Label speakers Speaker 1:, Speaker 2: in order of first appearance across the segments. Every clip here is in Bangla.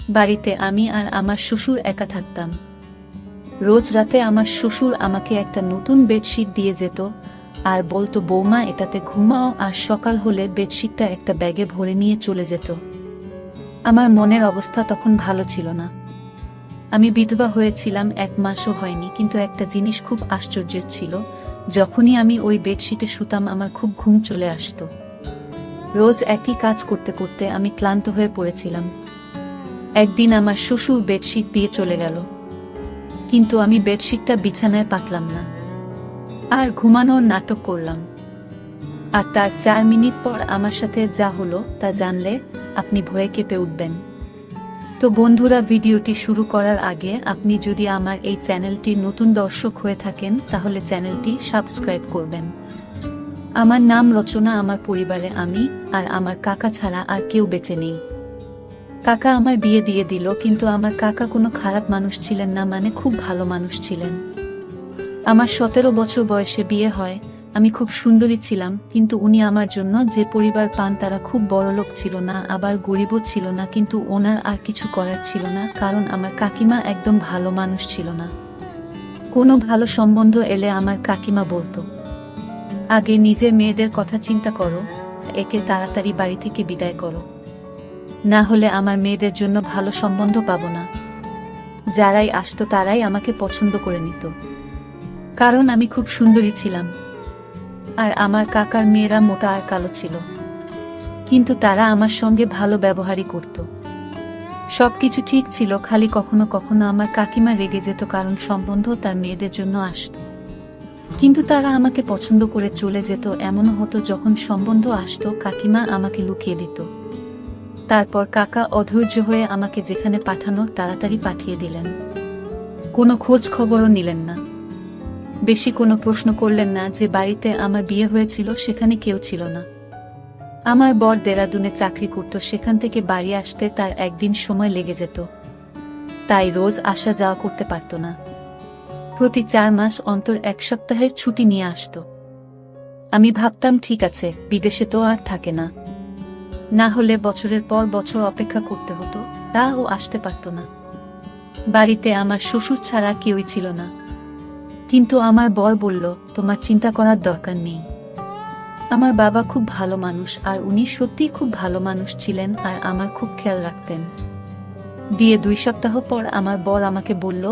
Speaker 1: বাড়িতে আমি আর আমার শ্বশুর একা থাকতাম। রোজ রাতে আমার শ্বশুর আমাকে একটা নতুন বেডশিট দিয়ে যেত আর বলতো, বৌমা এটাতে ঘুমাও, আর সকাল হলে বেডশিটটা একটা ব্যাগে ভরে নিয়ে চলে যেত। আমার মনের অবস্থা তখন ভালো ছিল না। আমি বিধবা হয়েছিলাম, 1 মাসও হয়নি, কিন্তু একটা জিনিস খুব আশ্চর্যের ছিল, যখনই আমি ওই বেডশিটে শুতাম আমার খুব ঘুম চলে আসতো। রোজ একই কাজ করতে করতে আমি ক্লান্ত হয়ে পড়েছিলাম। একদিন আমার শ্বশুর বেডশিট দিয়ে চলে গেল, কিন্তু আমি বেডশিটটা বিছানায় পাতলাম না, আর ঘুমানোর নাটক করলাম। আর তার 4 মিনিট পর আমার সাথে যা হলো তা জানলে আপনি ভয়ে কেঁপে উঠবেন। তো বন্ধুরা, ভিডিওটি শুরু করার আগে আপনি যদি আমার এই চ্যানেলটির নতুন দর্শক হয়ে থাকেন তাহলে চ্যানেলটি সাবস্ক্রাইব করবেন। আমার নাম রচনা। আমার পরিবারে আমি আর আমার কাকা ছাড়া আর কেউ বেঁচে নেই। কাকা আমার বিয়ে দিয়ে দিল, কিন্তু আমার কাকা কোনো খারাপ মানুষ ছিলেন না, মানে খুব ভালো মানুষ ছিলেন। আমার 17 বছর বয়সে বিয়ে হয়। আমি খুব সুন্দরী ছিলাম, কিন্তু উনি আমার জন্য যে পরিবার পান তারা খুব বড়লোক ছিল না, আবার গরিবও ছিল না, কিন্তু ওনার আর কিছু করার ছিল না, কারণ আমার কাকিমা একদম ভালো মানুষ ছিল না। কোনো ভালো সম্বন্ধ এলে আমার কাকিমা বলতো, আগে নিজের মেয়েদের কথা চিন্তা করো, একে তাড়াতাড়ি বাড়ি থেকে বিদায় করো, না হলে আমার মেয়েদের জন্য ভালো সম্বন্ধ পাবো না। যারাই আসতো তারাই আমাকে পছন্দ করে নিত, কারণ আমি খুব সুন্দরী ছিলাম। আর আমার কাকার মেয়েরা মোটা আর কালো ছিল, কিন্তু তারা আমার সঙ্গে ভালো ব্যবহারই করত। সবকিছু ঠিক ছিল, খালি কখনো কখনো আমার কাকিমা রেগে যেত, কারণ সম্বন্ধ তার মেয়েদের জন্য আসত, কিন্তু তারা আমাকে পছন্দ করে চলে যেত। এমনও হতো যখন সম্বন্ধ আসতো কাকিমা আমাকে লুকিয়ে দিত। তারপর কাকা অধৈর্য হয়ে আমাকে যেখানে পাঠানোর তাড়াতাড়ি পাঠিয়ে দিলেন। কোনো খোঁজ খবরও নিলেন না, বেশি কোনো প্রশ্ন করলেন না। যে বাড়িতে আমার বিয়ে হয়েছিল সেখানে কেউ ছিল না। আমার বর দেরাদুনে চাকরি করত, সেখান থেকে বাড়ি আসতে তার একদিন সময় লেগে যেত, তাই রোজ আসা যাওয়া করতে পারত না। প্রতি 4 মাস অন্তর 1 সপ্তাহের ছুটি নিয়ে আসত। আমি ভাবতাম, ঠিক আছে, বিদেশে তো আর থাকে না, না হলে বছরের পর বছর অপেক্ষা করতে হতো, তাও আসতে পারত না। বাড়িতে আমার শ্বশুর ছাড়া কেউই ছিল না, কিন্তু আমার বর বলল, তোমার চিন্তা করার দরকার নেই। আমার বাবা খুব ভালো মানুষ, আর উনি সত্যিই খুব ভালো মানুষ ছিলেন, আর আমার খুব খেয়াল রাখতেন। দিয়ে 2 সপ্তাহ পর আমার বর আমাকে বলল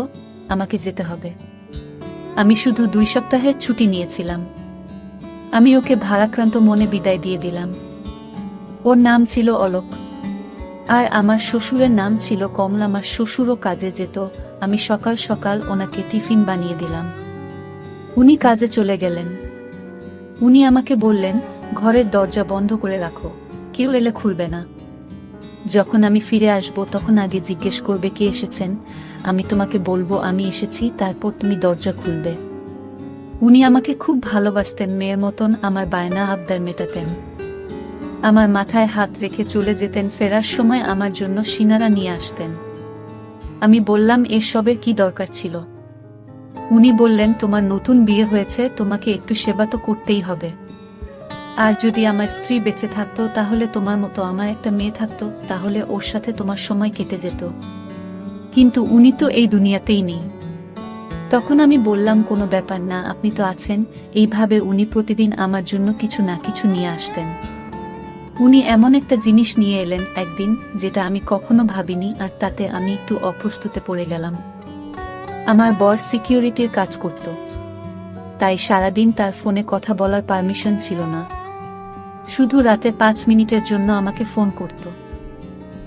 Speaker 1: আমাকে যেতে হবে। আমি শুধু 2 সপ্তাহের ছুটি নিয়েছিলাম। আমি ওকে ভারাক্রান্ত মনে বিদায় দিয়ে দিলাম। ওর নাম ছিল অলোক, আর আমার শ্বশুরের নাম ছিল কমল। আমার শ্বশুরও কাজে যেত, আমি সকাল সকাল ওনাকে টিফিন বানিয়ে দিলাম। উনি কাজে চলে গেলেন। উনি আমাকে বললেন, ঘরের দরজা বন্ধ করে রাখো, কেউ এলে খুলবে না। যখন আমি ফিরে আসব তখন আগে জিজ্ঞেস করবে কে এসেছেন, আমি তোমাকে বলবো আমি এসেছি, তারপর তুমি দরজা খুলবে। উনি আমাকে খুব ভালোবাসতেন, মেয়ের মতন আমার বায়না আবদার মেটাতেন। আমার মাথায় হাত রেখে চলে যেতেন, ফেরার সময় আমার জন্য সিনারা নিয়ে আসতেন। আমি বললাম, এসবের কি দরকার ছিল? উনি বললেন, তোমার নতুন বিয়ে হয়েছে, তোমাকে একটু সেবা তো করতেই হবে। আর যদি আমার স্ত্রী বেঁচে থাকতো, তাহলে তোমার মতো আমার একটা মেয়ে থাকতো, তাহলে ওর সাথে তোমার সময় কেটে যেত। কিন্তু উনি তো এই দুনিয়াতেই নেই। তখন আমি বললাম, কোনো ব্যাপার না, আপনি তো আছেন। এইভাবে উনি প্রতিদিন আমার জন্য কিছু না কিছু নিয়ে আসতেন। উনি এমন একটা জিনিস নিয়ে এলেন একদিন, যেটা আমি কখনো ভাবিনি, আর তাতে আমি একটু অপ্রস্তুতে পড়ে গেলাম। আমার বর সিকিউরিটির কাজ করত, তাই সারাদিন তার ফোনে কথা বলার পারমিশন ছিল না। শুধু রাতে 5 মিনিটের জন্য আমাকে ফোন করত,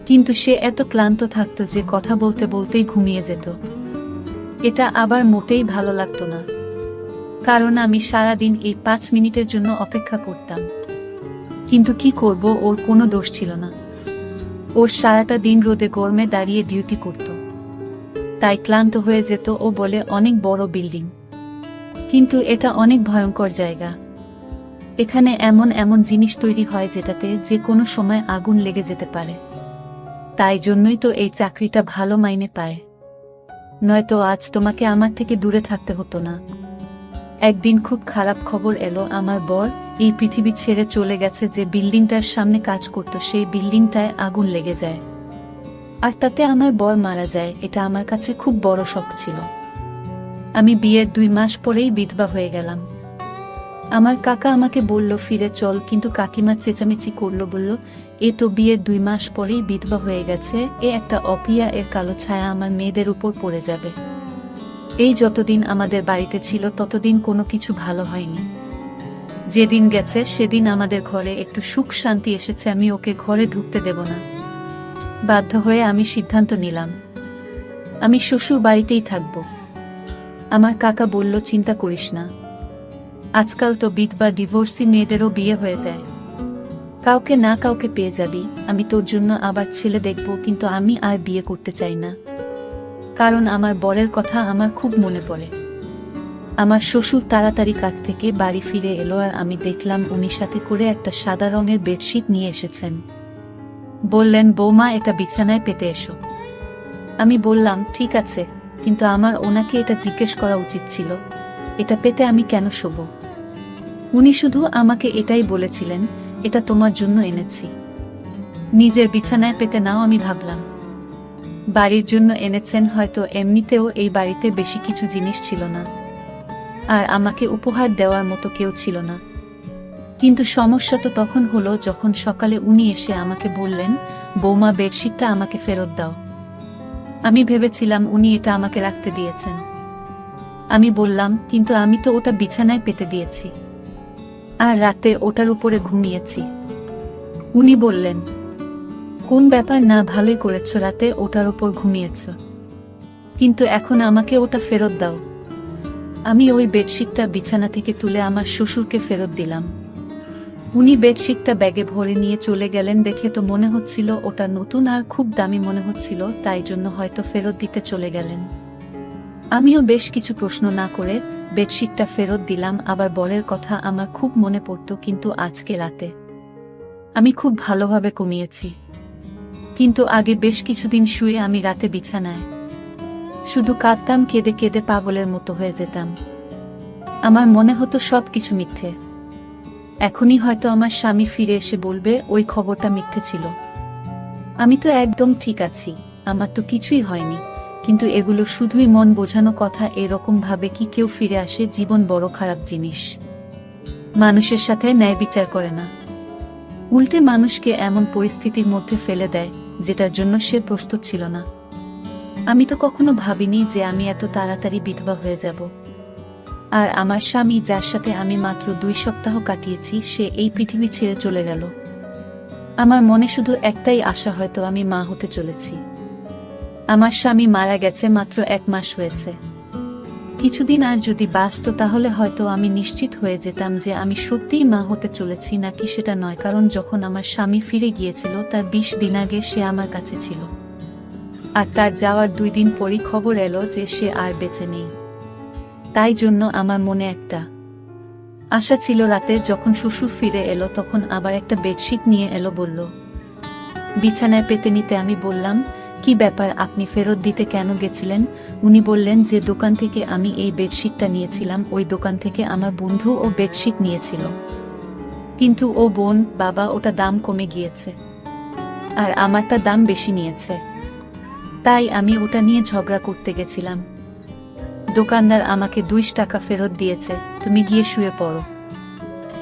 Speaker 1: কিন্তু সে এত ক্লান্ত থাকত যে কথা বলতে বলতেই ঘুমিয়ে যেত। এটা আবার মোটেই ভালো লাগতো না, কারণ আমি সারাদিন এই 5 মিনিটের জন্য অপেক্ষা করতাম। কিন্তু কি করব, ওর কোনো দোষ ছিল না। ওর সারাটা দিন রোদে গরমে দাঁড়িয়ে ডিউটি করত, তাই ক্লান্ত হয়ে যেত। ও বলে, অনেক বড় বিল্ডিং, কিন্তু এটা অনেক ভয়ঙ্কর জায়গা। এখানে এমন এমন জিনিস তৈরি হয় যেটাতে যে কোনো সময় আগুন লেগে যেতে পারে। তাই জন্যই তো এই চাকরিটা ভালো মাইনে পায়, নয়তো আজ তোমাকে আমার থেকে দূরে থাকতে হতো না। একদিন খুব খারাপ খবর এলো, আমার বর এই পৃথিবী ছেড়ে চলে গেছে। যে বিল্ডিংটার সামনে কাজ করত সেই বিল্ডিংটায় আগুন লেগে যায়। আর তাতে আমার বর মারা যায়, এটা আমার কাছে খুব বড় শক ছিল। আমি বিয়ের 2 মাস পরেই বিধবা হয়ে গেলাম। আমার কাকা আমাকে বলল ফিরে চল, কিন্তু কাকিমা চেঁচামেচি করল, বলল এ তো বিয়ের 2 মাস পরেই বিধবা হয়ে গেছে, এ একটা অপ্রিয়া, এর কালো ছায়া আমার মেয়েদের উপর পড়ে যাবে। এই যতদিন আমাদের বাড়িতে ছিল ততদিন কোনো কিছু ভালো হয়নি। যেদিন গেছে সেদিন আমাদের ঘরে একটু সুখ শান্তি এসেছে, আমি ওকে ঘরে ঢুকতে দেব না। বাধ্য হয়ে আমি সিদ্ধান্ত নিলাম আমি শ্বশুর বাড়িতেই থাকব। আমার কাকা বলল চিন্তা করিস না, আজকাল তো বিধবা ডিভোর্সি মেয়েদেরও বিয়ে হয়ে যায়, কাউকে না কাউকে পেয়ে যাবি। আমি তোর জন্য আবার ছেলে দেখব, কিন্তু আমি আর বিয়ে করতে চাই না, কারণ আমার বরের কথা আমার খুব মনে পড়ে। আমার শ্বশুর তাড়াতাড়ি কাছ থেকে বাড়ি ফিরে এলো, আর আমি দেখলাম উনি সাথে করে একটা সাদা রঙের বেডশিট নিয়ে এসেছেন। বললেন বৌমা, এটা বিছানায় পেতে এসো। আমি বললাম ঠিক আছে, কিন্তু আমার ওনাকে এটা জিজ্ঞেস করা উচিত ছিল, এটা পেতে আমি কেন শোব। উনি শুধু আমাকে এটাই বলেছিলেন, এটা তোমার জন্য এনেছি, নিজের বিছানায় পেতে নাও। আমি ভাবলাম বাড়ির জন্য এনেছেন, হয়তো এমনিতেও এই বাড়িতে বেশি কিছু জিনিস ছিল না, আর আমাকে উপহার দেওয়ার মতো কেউ ছিল না। কিন্তু সমস্যা তো তখন হলো যখন সকালে উনি এসে আমাকে বললেন, বৌমা বেডশিটটা আমাকে ফেরত দাও। আমি ভেবেছিলাম উনি এটা আমাকে রাখতে দিয়েছেন। আমি বললাম কিন্তু আমি তো ওটা বিছানায় পেতে দিয়েছি, আর রাতে ওটার উপরে ঘুমিয়েছি। উনি বললেন কোন ব্যাপার না, ভালোই করেছ, রাতে ওটার উপর ঘুমিয়েছ, কিন্তু এখন আমাকে ওটা ফেরত দাও। আমি ওই বেডশিটটা বিছানা থেকে তুলে আমার শ্বশুরকে ফেরত দিলাম। উনি বেডশিটটা ব্যাগে ভরে নিয়ে চলে গেলেন। দেখে তো মনে হচ্ছিল ওটা নতুন আর খুব দামি মনে হচ্ছিল, তাই জন্য হয়তো ফেরত দিতে চলে গেলেন। আমিও বেশ কিছু প্রশ্ন না করে বেডশিটটা ফেরত দিলাম। আবার বরের কথা আমার খুব মনে পড়ত, কিন্তু আজকে রাতে আমি খুব ভালোভাবে ঘুমিয়েছি। কিন্তু আগে বেশ কিছুদিন শুয়ে আমি রাতে বিছানায় শুধু কাঁদতাম, কেঁদে কেঁদে পাগলের মতো হয়ে যেতাম। আমার মনে হতো সব কিছু মিথ্যে। এখনই হয়তো আমার স্বামী ফিরে এসে বলবে ওই খবরটা মিথ্যে ছিল, আমি তো একদম ঠিক আছি, আমার তো কিছুই হয়নি। কিন্তু এগুলো শুধুই মন বোঝানো কথা। এরকম ভাবে কি কেউ ফিরে আসে? জীবন বড় খারাপ জিনিস, মানুষের সাথে ন্যায় বিচার করে না, উল্টে মানুষকে এমন পরিস্থিতির মধ্যে ফেলে দেয় যেটার জন্য সে প্রস্তুত ছিল না। আমি তো কখনো ভাবিনি যে আমি এত তাড়াতাড়ি বিধবা হয়ে যাব। আর আমার স্বামী, যার সাথে আমি মাত্র 2 সপ্তাহ কাটিয়েছি, সে এই পৃথিবী ছেড়ে চলে গেল। আমার মনে শুধু একটাই আশা, হয়তো আমি মা হতে চলেছি। আমার স্বামী মারা গেছে মাত্র 1 মাস হয়েছে। কিছুদিন আর যদি বাঁচত তাহলে হয়তো আমি নিশ্চিত হয়ে যেতাম যে আমি সত্যিই মা হতে চলেছি নাকি সেটা নয়। কারণ যখন আমার স্বামী ফিরে গিয়েছিল তার 20 দিন আগে সে আমার কাছে ছিল, আর তার যাওয়ার 2 দিন পরই খবর এলো যে সে আর বেঁচে নেই। তাই জন্য আমার মনে একটা আশা ছিল। রাতে যখন শ্বশুর ফিরে এলো তখন আবার একটা বেডশিট নিয়ে এলো, বলল বিছানায় পেতে নিতে। আমি বললাম কি ব্যাপার, আপনি ফেরত দিতে কেন গেছিলেন? উনি বললেন যে দোকান থেকে আমি এই বেডশিটটা নিয়েছিলাম, ওই দোকান থেকে আমার বন্ধু ও বেডশিট নিয়েছিল, কিন্তু ও বোন বাবা ওটা দাম কমে গিয়েছে, আর আমারটা দাম বেশি নিয়েছে, তাই আমি ওটা নিয়ে ঝগড়া করতে গেছিলাম। দোকানদার আমাকে 2 টাকা ফেরত দিয়েছে, তুমি গিয়ে শুয়ে পড়ো।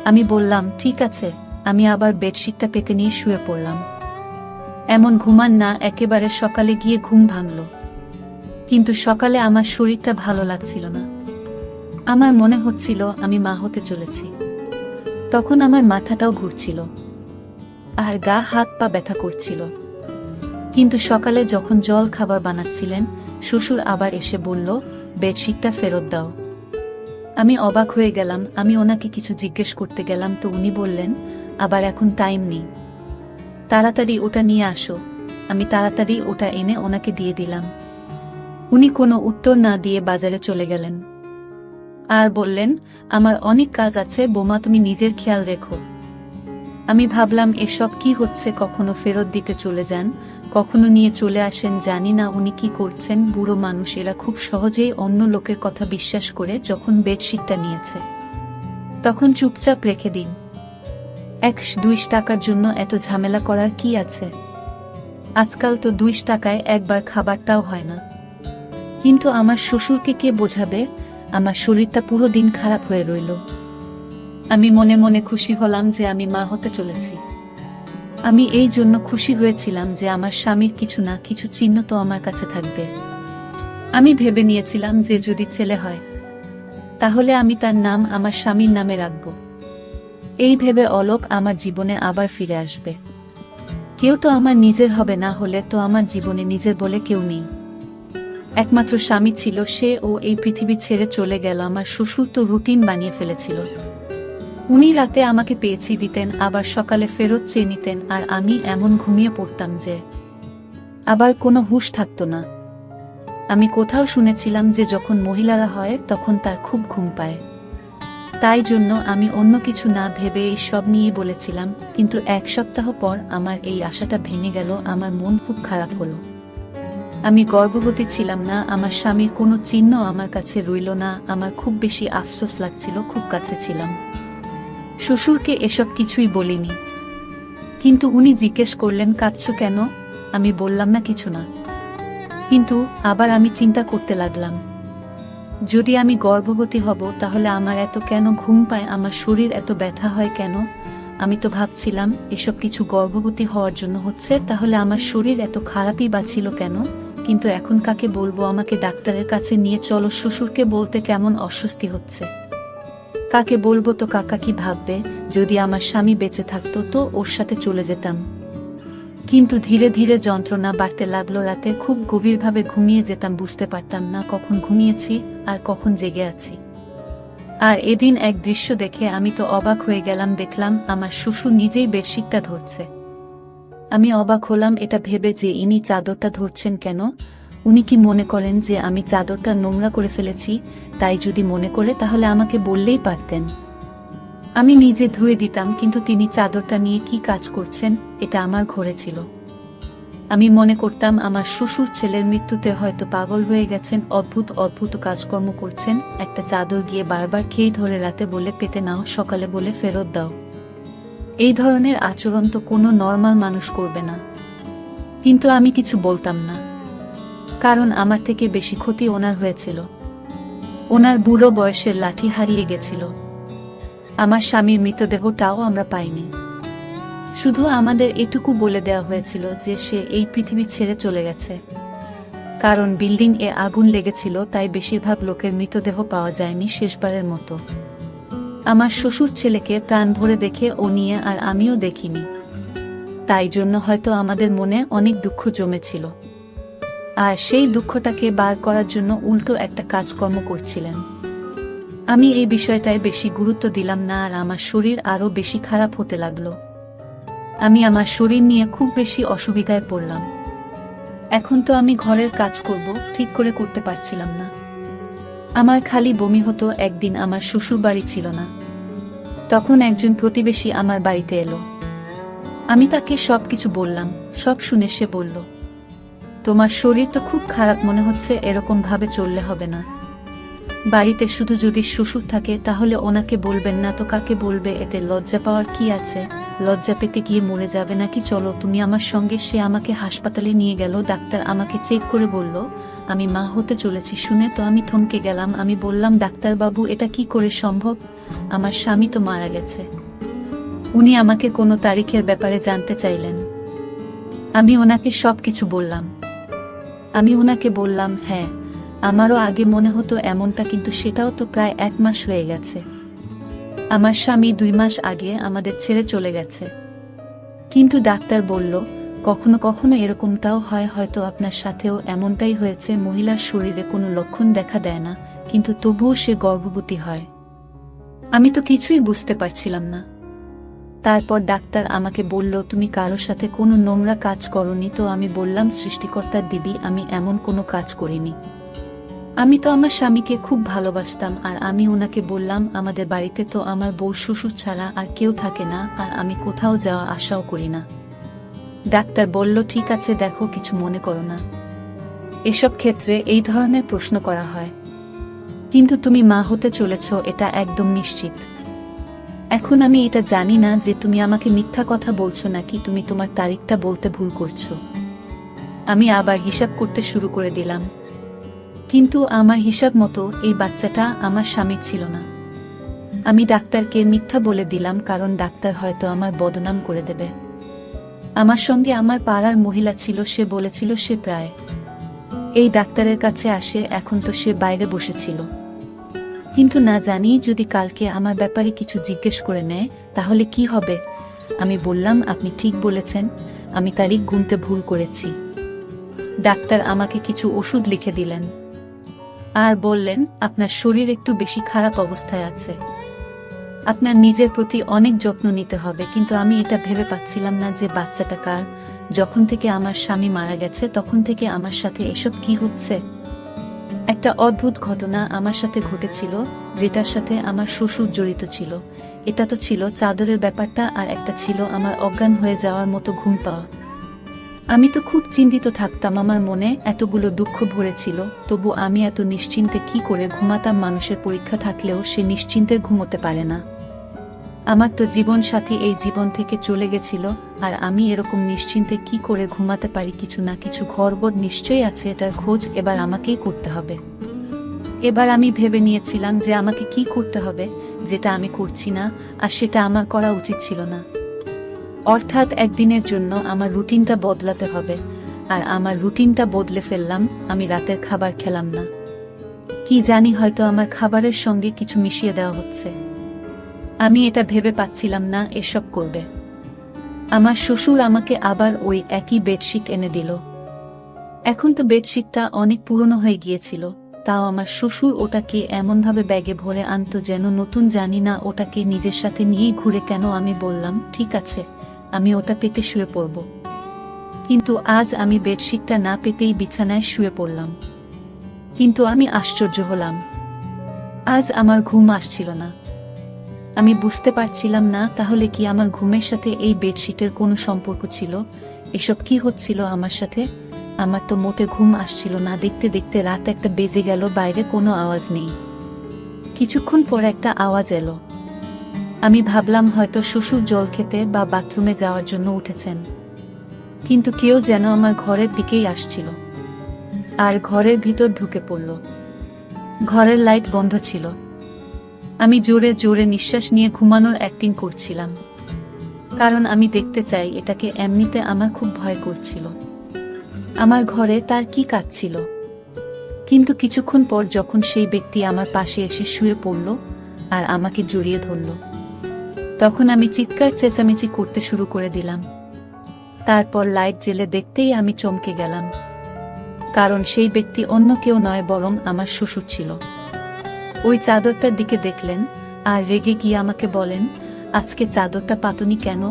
Speaker 1: আমি বললাম ঠিক আছে। আমি আবার বেডশিটটা পেতে নিয়ে শুয়ে পড়লাম। এমন ঘুমান না, একেবারে সকালে গিয়ে ঘুম ভাঙল। কিন্তু সকালে আমার শরীরটা ভালো লাগছিল না। আমার মনে হচ্ছিল আমি মা হতে চলেছি। তখন আমার মাথাটাও ঘুরছিল, আর গা হাত পা ব্যথা করছিল। কিন্তু সকালে যখন জল খাবার বানাচ্ছিলেন, শ্বশুর আবার এসে বলল বেডশিটটা ফেরত দাও। আমি অবাক হয়ে গেলাম। আমি ওনাকে কিছু জিজ্ঞেস করতে গেলাম তো উনি বললেন আবার এখন টাইম নেই, তাড়াতাড়ি ওটা নিয়ে আসো। আমি তাড়াতাড়ি ওটা এনে ওনাকে দিয়ে দিলাম। উনি কোনো উত্তর না দিয়ে বাজারে চলে গেলেন আর বললেন আমার অনেক কাজ আছে বোমা, তুমি নিজের খেয়াল রেখো। আমি ভাবলাম এসব কি হচ্ছে, কখনো ফেরত দিতে চলে যান, কখনো নিয়ে চলে আসেন, জানি না উনি কি করছেন। বুড়ো মানুষ, এরা খুব সহজেই অন্য লোকের কথা বিশ্বাস করে। যখন বেডশিটটা নিয়েছে তখন চুপচাপ রেখে দিন। 1-2 টাকার জন্য এত ঝামেলা করার কি আছে? আজকাল তো 2 টাকায় একবার খাবারটাও হয় না। কিন্তু আমার শ্বশুরকে কে বোঝাবে? আমার শরীরটা পুরো দিন খারাপ হয়ে রইল। আমি মনে মনে খুশি হলাম যে আমি মা হতে চলেছি। আমি এই জন্য খুশি হয়েছিলাম যে আমার স্বামীর কিছু না কিছু চিহ্ন তো আমার কাছে থাকবে। আমি ভেবে নিয়েছিলাম যে যদি ছেলে হয় তাহলে আমি তার নাম আমার স্বামীর নামে রাখব। এই ভেবে অলোক আমার জীবনে আবার ফিরে আসবে। কেউ তো আমার নিজের হবে, না হলে তো আমার জীবনে নিজের বলে কেউ নেই। একমাত্র স্বামী ছিল সে, ও এই পৃথিবী ছেড়ে চলে গেল। আমার শ্বশুর তো রুটিন বানিয়ে ফেলেছিল। উনি রাতে আমাকে পেয়েছি দিতেন, আবার সকালে ফেরত চেয়ে নিতেন, আর আমি এমন ঘুমিয়ে পড়তাম যে আবার কোনো হুঁশ থাকতো না। আমি কোথাও শুনেছিলাম যে যখন মহিলারা হয় তখন তার খুব ঘুম পায়। তাই জন্য আমি অন্য কিছু না ভেবে এই সব নিয়ে বলেছিলাম। কিন্তু 1 সপ্তাহ পর আমার এই আশাটা ভেঙে গেল। আমার মন খুব খারাপ হলো। আমি গর্ভবতী ছিলাম না, আমার স্বামীর কোনো চিহ্ন আমার কাছে রইল না। আমার খুব বেশি আফসোস লাগছিল, খুব কাছে ছিলাম। শ্বশুরকে এসব কিছুই বলিনি, কিন্তু উনি জিজ্ঞেস করলেন কাঁদছো কেন? আমি বললাম না কিছু না। কিন্তু আবার আমি চিন্তা করতে লাগলাম, যদি আমি গর্ভবতী হব তাহলে আমার এত কেন ঘুম পায়, আমার শরীর এত ব্যথা হয় কেন? আমি তো ভাবছিলাম এসব কিছু গর্ভবতী হওয়ার জন্য হচ্ছে, তাহলে আমার শরীর এত খারাপই বা ছিল কেন? কিন্তু এখন কাকে বলবো? আমাকে ডাক্তারের কাছে নিয়ে চলো। শ্বশুরকে বলতে কেমন অস্বস্তি হচ্ছে। কাকে বলবো? তো কাকা কি ভাববে? যদি আমার স্বামী বেঁচে থাকতো তো ওর সাথে চলে যেতাম। কিন্তু ধীরে ধীরে যন্ত্রণা বাড়তে লাগলো। রাতে খুব গভীরভাবে ঘুমিয়ে যেতাম, বুঝতে পারতাম না কখন ঘুমিয়েছি আর কখন জেগে আছি। আর এদিন এক দৃশ্য দেখে আমি তো অবাক হয়ে গেলাম। দেখলাম আমার শ্বশুর নিজেই বেডশিটটা ধরছে। আমি অবাক হলাম এটা ভেবে যে ইনি চাদরটা ধরছেন কেন? উনি কি মনে করেন যে আমি চাদরটা নোংরা করে ফেলেছি? তাই যদি মনে করে তাহলে আমাকে বললেই পারতেন, আমি নিজে ধুয়ে দিতাম। কিন্তু তিনি চাদরটা নিয়ে কি কাজ করছেন? এটা আমার ঘরে ছিল। আমি মনে করতাম আমার শ্বশুর ছেলের মৃত্যুতে হয়তো পাগল হয়ে গেছেন, অদ্ভুত অদ্ভুত কাজকর্ম করছেন। একটা চাদর গিয়ে বারবার খেয়ে ধরে রাতে বলে পেতে নাও, সকালে বলে ফেরত দাও। এই ধরনের আচরণ তো কোনো নর্মাল মানুষ করবে না। কিন্তু আমি কিছু বলতাম না, কারণ আমার থেকে বেশি ক্ষতি ওনার হয়েছিল। ওনার বুড়ো বয়সের লাঠি হারিয়ে গেছিল। আমার স্বামীর মৃতদেহটাও আমরা পাইনি। শুধু আমাদের এটুকু বলে দেওয়া হয়েছিল যে সে এই পৃথিবী ছেড়ে চলে গেছে। কারণ বিল্ডিং এ আগুন লেগেছিল, তাই বেশিরভাগ লোকের মৃতদেহ পাওয়া যায়নি শেষবারের মতো। আমার শ্বশুর ছেলেকে প্রাণ ভরে দেখে ও নিয়ে আর আমিও দেখিনি। তাই জন্য হয়তো আমাদের মনে অনেক দুঃখ জমেছিল, আর সেই দুঃখটাকে বার করার জন্য উল্টো একটা কাজকর্ম করছিলেন। আমি এই বিষয়টায় বেশি গুরুত্ব দিলাম না, আর আমার শরীর আরো বেশি খারাপ হতে লাগলো। আমি আমার শরীর নিয়ে খুব বেশি অসুবিধায় পড়লাম। এখন তো আমি ঘরের কাজ করব ঠিক করে করতে পারছিলাম না। আমার খালি বমি হতো। একদিন আমার শ্বশুর বাড়ি ছিল না, তখন একজন প্রতিবেশী আমার বাড়িতে এলো। আমি তাকে সবকিছু বললাম। সব শুনে সে বলল, তোমার শরীর তো খুব খারাপ মনে হচ্ছে, এরকম ভাবে চললে হবে না। বাড়িতে শুধু যদি শ্বশুর থাকে তাহলে ওনাকে বলবেন না তো কাকে বলবে? এতে লজ্জা পাওয়ার কি আছে? লজ্জা পেতে গিয়ে মরে যাবে নাকি? চলো তুমি আমার সঙ্গে। সে আমাকে হাসপাতালে নিয়ে গেল। ডাক্তার আমাকে চেক করে বলল আমি মা হতে চলেছি। শুনে তো আমি থমকে গেলাম। আমি বললাম, ডাক্তারবাবু এটা কি করে সম্ভব? আমার স্বামী তো মারা গেছে। উনি আমাকে কোনো তারিখের ব্যাপারে জানতে চাইলেন। আমি ওনাকে সবকিছু বললাম। আমি ওনাকে বললাম, হ্যাঁ আমারও আগে মনে হতো এমনটা, কিন্তু সেটাও তো প্রায় 1 মাস হয়ে গেছে। আমার স্বামী 2 মাস আগে আমাদের ছেড়ে চলে গেছে। কিন্তু ডাক্তার বলল কখনো কখনো এরকমটাও হয়, হয়তো আপনার সাথেও এমনটাই হয়েছে। মহিলার শরীরে কোনো লক্ষণ দেখা দেয় না, কিন্তু তবুও সে গর্ভবতী হয়। আমি তো কিছুই বুঝতে পারছিলাম না। তারপর ডাক্তার আমাকে বলল, তুমি কারোর সাথে কোনো নোংরা কাজ করনি তো? আমি বললাম, সৃষ্টিকর্তার দিদি আমি এমন কোনো কাজ করিনি। আমি তো আমার স্বামীকে খুব ভালোবাসতাম। আর আমি ওনাকে বললাম, আমাদের বাড়িতে তো আমার বউ শ্বশুর ছাড়া আর কেউ থাকে না, আর আমি কোথাও যাওয়া আশাও করি না। ডাক্তার বলল, ঠিক আছে দেখো, কিছু মনে করো না। এসব ক্ষেত্রে এই ধরনের প্রশ্ন করা হয়। কিন্তু তুমি মা হতে চলেছ এটা একদম নিশ্চিত। এখন আমি এটা জানি না যে তুমি আমাকে মিথ্যা কথা বলছো নাকি তুমি তোমার তারিখটা বলতে ভুল করছো। আমি আবার হিসাব করতে শুরু করে দিলাম, কিন্তু আমার হিসাব মতো এই বাচ্চাটা আমার স্বামীর ছিল না। আমি ডাক্তারকে মিথ্যা বলে দিলাম, কারণ ডাক্তার হয়তো আমার বদনাম করে দেবে। আমার সঙ্গে আমার পাড়ার মহিলা ছিল, সে বলেছিল সে প্রায় এই ডাক্তারের কাছে আসে, এখন তো সে বাইরে বসেছিল। কিন্তু না জানি যদি কালকে আমার ব্যাপারে কিছু জিজ্ঞেস করে নেয় তাহলে কি হবে। আমি বললাম, আপনি ঠিক বলেছেন, আমি তারিখ গুনতে ভুল করেছি। ডাক্তার আমাকে কিছু ওষুধ লিখে দিলেন আর বললেন, আপনার শরীর একটু বেশি খারাপ অবস্থায় আছে, আপনার নিজের প্রতি অনেক যত্ন নিতে হবে। কিন্তু আমি এটা ভেবে পাচ্ছিলাম না যে বাচ্চাটা কার। যখন থেকে আমার স্বামী মারা গেছে তখন থেকে আমার সাথে এসব কি হচ্ছে। একটা অদ্ভুত ঘটনা আমার সাথে ঘটেছিল, যেটার সাথে আমার শ্বশুর জড়িত ছিল। এটা তো ছিল চাদরের ব্যাপারটা, আর একটা ছিল আমার অজ্ঞান হয়ে যাওয়ার মতো ঘুম পাওয়া। আমি তো খুব চিন্তিত থাকতাম, আমার মনে এতগুলো দুঃখ ভরেছিল, তবু আমি এত নিশ্চিন্তে কি করে ঘুমাতাম। মানুষের পরীক্ষা থাকলেও সে নিশ্চিন্তে ঘুমোতে পারে না। আমার তো জীবন সাথী এই জীবন থেকে চলে গেছিল, আর আমি এরকম নিশ্চিন্তে কি করে ঘুমাতে পারি। কিছু না কিছু গড়বড় নিশ্চয়ই আছে, এটার খোঁজ এবার আমাকেই করতে হবে। এবার আমি ভেবে নিয়েছিলাম যে আমাকে কি করতে হবে, যেটা আমি করছি না, আর সেটা আমার করা উচিত ছিল না। অর্থাৎ একদিনের জন্য আমার রুটিনটা বদলাতে হবে। আর আমার রুটিনটা বদলে ফেললাম, আমি রাতের খাবার খেলাম না। কি জানি, হয়তো আমার খাবারের সঙ্গে কিছু মিশিয়ে দেওয়া হচ্ছে। আমি এটা ভেবে পাচ্ছিলাম না এসব করবে। আমার শ্বশুর আমাকে আবার ওই একই বেডশিট এনে দিল। এখন তো বেডশিটটা অনেক পুরনো হয়ে গিয়েছিল, তাও আমার শ্বশুর ওটাকে এমনভাবে ব্যাগে ভরে আনতো যেন নতুন। জানি না ওটাকে নিজের সাথে নিয়েই ঘুরে কেন। আমি বললাম, ঠিক আছে, আমি ওটা পেতে শুয়ে পড়ব। কিন্তু আজ আমি বেডশিটটা না পেতেই বিছানায় শুয়ে পড়লাম। কিন্তু আমি আশ্চর্য হলাম, আজ আমার ঘুম আসছিল না। আমি বুঝতে পারছিলাম না তাহলে কি আমার ঘুমের সাথে এই বেডশিটের কোনো সম্পর্ক ছিল। এসব কি হচ্ছিল আমার সাথে? আমার তো মোটে ঘুম আসছিল না। দেখতে দেখতে রাত একটা বেজে গেল, বাইরে কোনো আওয়াজ নেই। কিছুক্ষণ পর একটা আওয়াজ এলো। আমি ভাবলাম হয়তো শ্বশুর জল খেতে বা বাথরুমে যাওয়ার জন্য উঠেছেন। কিন্তু কেউ যেন আমার ঘরের দিকেই আসছিল, আর ঘরের ভিতর ঢুকে পড়ল। ঘরের লাইট বন্ধ ছিল। আমি জোরে জোরে নিঃশ্বাস নিয়ে ঘুমানোর অ্যাক্টিং করছিলাম, কারণ আমি দেখতে চাই এটাকে। এমনিতে আমার খুব ভয় করছিল, আমার ঘরে তার কি কাজ ছিল। কিন্তু কিছুক্ষণ পর যখন সেই ব্যক্তি আমার পাশে এসে শুয়ে পড়ল আর আমাকে জড়িয়ে ধরল, তখন আমি চিৎকার চেঁচামেচি করতে শুরু করে দিলাম। তারপর লাইট জ্বেলে দেখতেই আমি চমকে গেলাম, কারণ সেই ব্যক্তি অন্য কেউ নয়, বরং আমার শ্বশুর ছিল। ওই চাদরটার দিকে দেখলেন আর রেগে গিয়ে আমাকে বলেন, আজকে চাদরটা পাতনি কেন?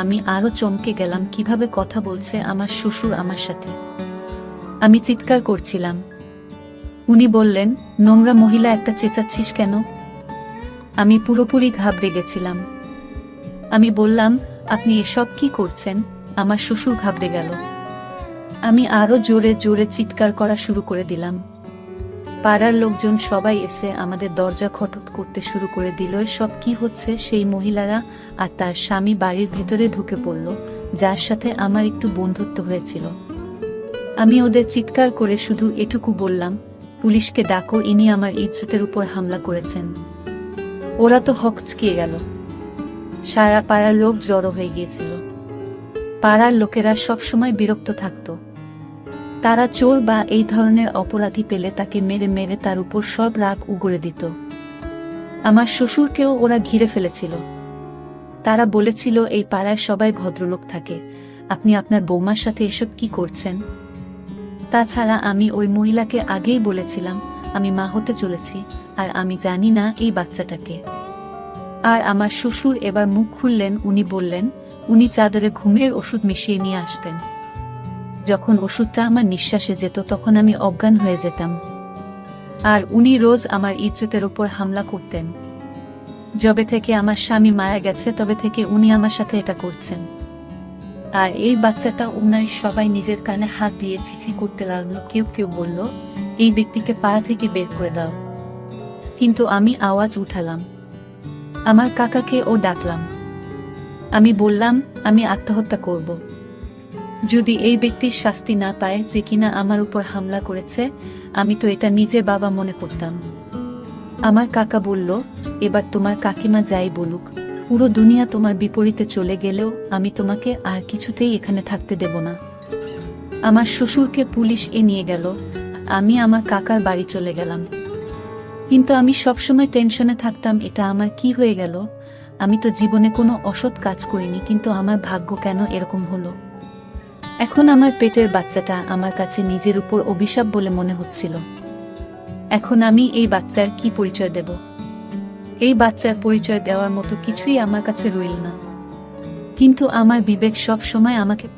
Speaker 1: আমি আরো চমকে গেলাম, কিভাবে কথা বলছে আমার শ্বশুর আমার সাথে। আমি চিৎকার করছিলাম। উনি বললেন, নোংরা মহিলা একটা, চেঁচাচ্ছিস কেন? আমি পুরোপুরি ঘাবড়ে গেছিলাম। আমি বললাম, আপনি এসব কি করছেন? আমার শ্বশুর ঘাবড়ে গেল। আমি আরো জোরে জোরে চিৎকার করা শুরু করে দিলাম। পাড়ার লোকজন সবাই এসে আমাদের দরজা খটখট করতে শুরু করে দিল। সব কি হচ্ছে? সেই মহিলারা আর তার স্বামী বাড়ির ভেতরে ঢুকে পড়ল, যার সাথে আমার একটু বন্ধুত্ব হয়েছিল। আমি ওদের চিৎকার করে শুধু এটুকু বললাম, পুলিশকে ডাকো, ইনি আমার ইজ্জতের উপর হামলা করেছেন। ওরা তো হকচকিয়ে গেল। সারা পাড়ার লোক জড়ো হয়ে গিয়েছিল। পাড়ার লোকেরা সবসময় বিরক্ত থাকত। তারা চোর বা এই ধরনের অপরাধী পেলে তাকে মেরে মেরে তার উপর সব রাগ উগরে দিত। আমার শ্বশুরকেও ওরা ঘিরে ফেলেছিল। তারা বলেছিল, এই পাড়ায় সবাই ভদ্রলোক থাকে, আপনি আপনার বৌমার সাথে এসব কি করছেন? তাছাড়া আমি ওই মহিলাকে আগেই বলেছিলাম আমি মা হতে চলেছি, আর আমি জানি না এই বাচ্চাটাকে। আর আমার শ্বশুর এবার মুখ খুললেন। উনি বললেন, উনি চাদরে ঘুমের ওষুধ মিশিয়ে নিয়ে আসতেন। যখন ওষুধটা আমার নিঃশ্বাসে যেত তখন আমি অজ্ঞান হয়ে যেতাম। আর উনি রোজ আমার ইজ্জতের উপর হামলা করতেন। যবে থেকে আমার স্বামী মারা গেছে তবে থেকে উনি আমার সাথে এটা করছেন। আর এই বাচ্চাটা, উনার সবাই নিজের কানে হাত দিয়ে ছিছি করতে লাগলো। কেউ কেউ বলল, এই ব্যক্তিকে পাড়া থেকে বের করে দাও। কিন্তু আমি আওয়াজ উঠালাম, আমার কাকাকে ও ডাকলাম। আমি বললাম, আমি আত্মহত্যা করব। যদি এই ব্যক্তির শাস্তি না পায় যে কিনা আমার উপর হামলা করেছে, আমি তো এটা নিজে বাবা মনে করতাম। আমার কাকা বলল, এবার তোমার কাকিমা যাই বলুক, পুরো দুনিয়া তোমার বিপরীতে চলে গেলেও আমি তোমাকে আর কিছুতেই এখানে থাকতে দেব না। আমার শ্বশুরকে পুলিশ নিয়ে গেল, আমি আমার কাকার বাড়ি চলে গেলাম। কিন্তু আমি সবসময় টেনশনে থাকতাম, এটা আমার কি হয়ে গেল? আমি তো জীবনে কোনো অসৎ কাজ করিনি, কিন্তু আমার ভাগ্য কেন এরকম হলো? এখন আমার পেটের বাচ্চাটা আমার কাছে নিজের উপর অভিশাপ বলে মনে হচ্ছিল। এখন আমি এই বাচ্চার কি পরিচয় দেব? এই বাচ্চার পরিচয় দেওয়ার মতো কিছুই আমার কাছে রইল না। কিন্তু আমার বিবেক সব সময় আমাকে